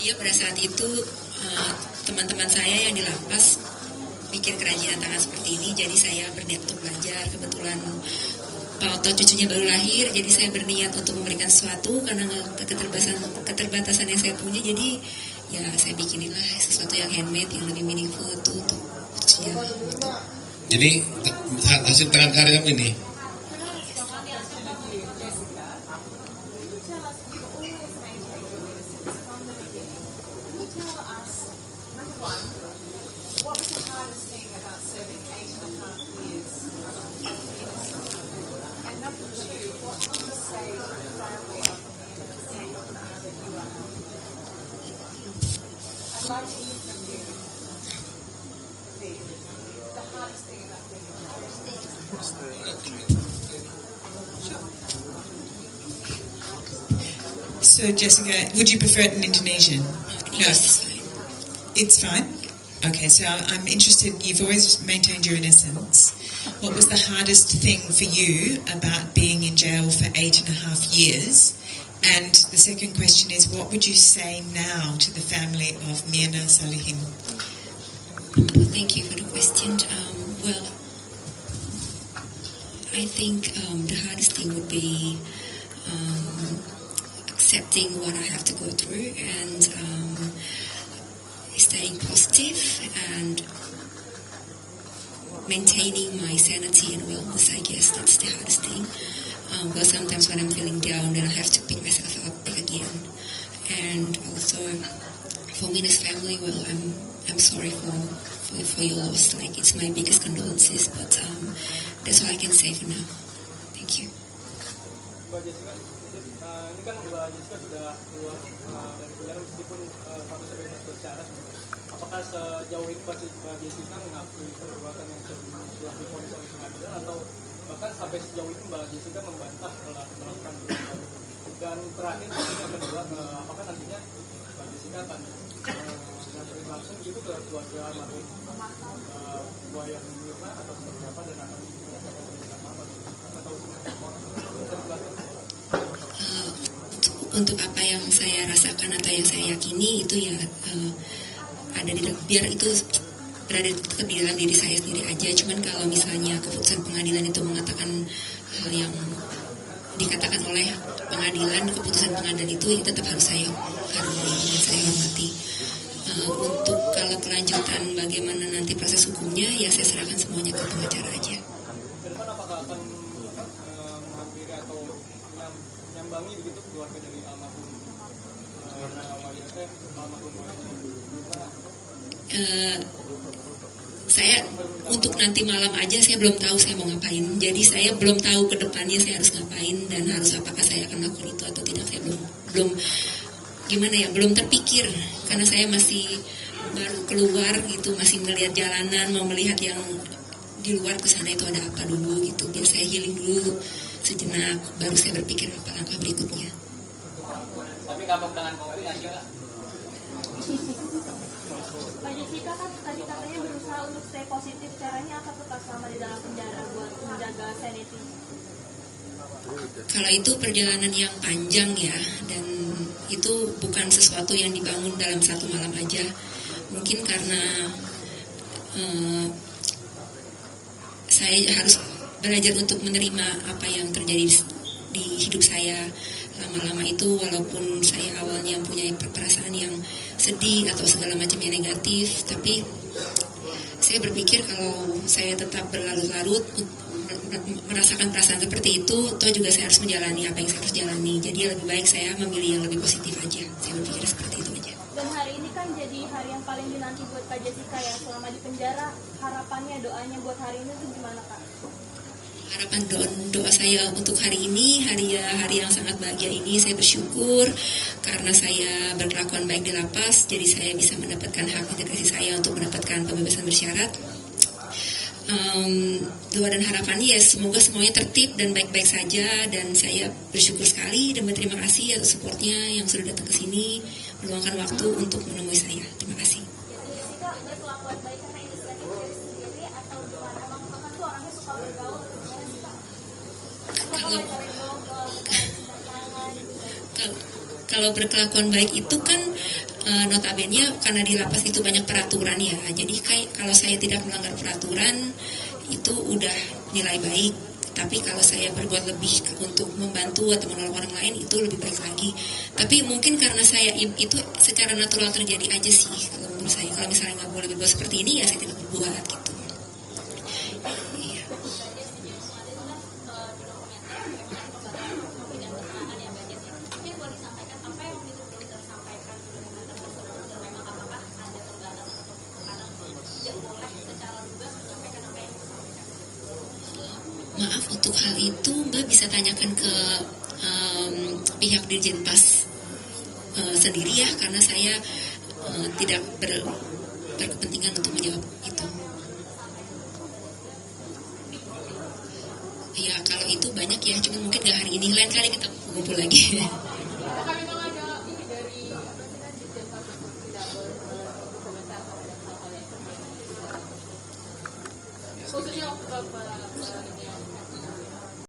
Iya, pada saat itu teman-teman saya yang di lapas bikin kerajinan tangan seperti ini, jadi saya berniat untuk belajar. Kebetulan Pak Oto cucunya baru lahir, jadi saya berniat untuk memberikan sesuatu karena keterbatasan yang saya punya. Jadi ya saya bikinilah sesuatu yang handmade, yang lebih meaningful itu untuk cucunya. Jadi hasil tangan karya kamu ini? So Jessica, would you prefer it in Indonesian? No, it's fine. Okay, so I'm interested, you've always maintained your innocence. What was the hardest thing for you about being in jail for 8.5 years? And the second question is, what would you say now to the family of Mirna Salihin? Thank you for the question. Well, I think the hardest thing would be accepting what I have to go through and staying positive and maintaining my sanity and wellness. I guess that's the hardest thing. Well, sometimes when I'm feeling down, then I have to pick myself up again. And also, for Mina's family, well, I'm sorry for your loss. Like, it's my biggest condolences, but that's all I can say for now. Thank you. Mbak Jessica, ini kan Mbak Jessica sudah keluar dari penjara meskipun statusnya bebas bersyarat. Apakah sejauh ini Mbak Jessica mengakui perbuatan yang telah difonis oleh pengadilan, atau bahkan sampai sejauh ini Mbak Jessica membantah telah melakukan perbuatan? Dan terakhir, yang kedua, apakah nantinya Mbak Jessica akan mengajukan langsung gitu ke keluarga almarhum Buaya Mirna atau seperti apa, dan akan menyampaikan permintaan maaf atau untuk apa yang saya rasakan atau yang saya yakini itu ya ada di, biar itu berada di dalam diri saya sendiri aja. Cuman kalau misalnya keputusan pengadilan itu mengatakan hal yang dikatakan oleh pengadilan, keputusan pengadilan itu tetap harus saya hormati. Untuk kalau kelanjutan bagaimana nanti proses hukumnya, ya saya serahkan semuanya ke pengacara aja. Kedepan apakah akan menghampiri atau menyambangi begitu keluarga dari almarhum saya untuk nanti malam aja saya belum tahu saya mau ngapain. Jadi saya belum tahu ke depannya saya harus ngapain dan harus apakah saya akan melakukan itu atau tidak. Saya belum gimana ya, belum terpikir karena saya masih baru keluar gitu, masih melihat jalanan, mau melihat yang di luar ke sana itu ada apa dulu gitu. Biar saya healing dulu sejenak, baru saya berpikir apa langkah berikutnya. Tapi kapok dengan kopi nggak sih, Kak? Mbak Jessica kan tadi katanya berusaha untuk stay positif. Caranya apa tetap selama di dalam penjara buat menjaga sanity? Kalau itu perjalanan yang panjang ya, dan itu bukan sesuatu yang dibangun dalam satu malam aja. Mungkin karena saya harus belajar untuk menerima apa yang terjadi di hidup saya lama-lama itu. Walaupun saya awalnya punya perasaan yang sedih atau segala macam yang negatif, tapi saya berpikir kalau saya tetap berlarut-larut merasakan perasaan seperti itu, toh juga saya harus menjalani apa yang saya harus jalani. Jadi lebih baik saya memilih yang lebih positif aja. Saya berpikir seperti itu aja. Dan hari ini kan jadi hari yang paling dinanti buat Kak Jessica ya, selama di penjara. Harapannya, doanya buat hari ini tuh gimana, Kak? Harapan doa saya untuk hari ini, hari yang sangat bahagia ini, saya bersyukur karena saya berkelakuan baik di lapas, jadi saya bisa mendapatkan hak integrasi saya untuk mendapatkan pembebasan bersyarat. Doa dan harapannya ya semoga semuanya tertib dan baik-baik saja, dan saya bersyukur sekali dan berterima kasih atas supportnya yang sudah datang ke sini, meluangkan waktu untuk menemui saya. Terima kasih. Jessica berkelakuan baik karena inisiatif diri sendiri atau gimana? Emang kan tuh orangnya suka bergaul, kalau berkelakuan baik itu kan notabene karena di lapas itu banyak peraturan ya. Jadi kayak kalau saya tidak melanggar peraturan itu udah nilai baik. Tapi kalau saya berbuat lebih untuk membantu atau menolong orang lain itu lebih baik lagi. Tapi mungkin karena saya itu secara natural terjadi aja sih kalau menurut saya. Kalau misalnya nggak boleh berbuat seperti ini ya saya tidak berbuat gitu. Iya. Maaf, untuk hal itu Mbak bisa tanyakan ke pihak Dirjen Pas sendiri ya, karena saya tidak berkepentingan untuk menjawab itu. Ya kalau itu banyak ya, cuma mungkin nggak hari ini, lain kali kita kumpul lagi.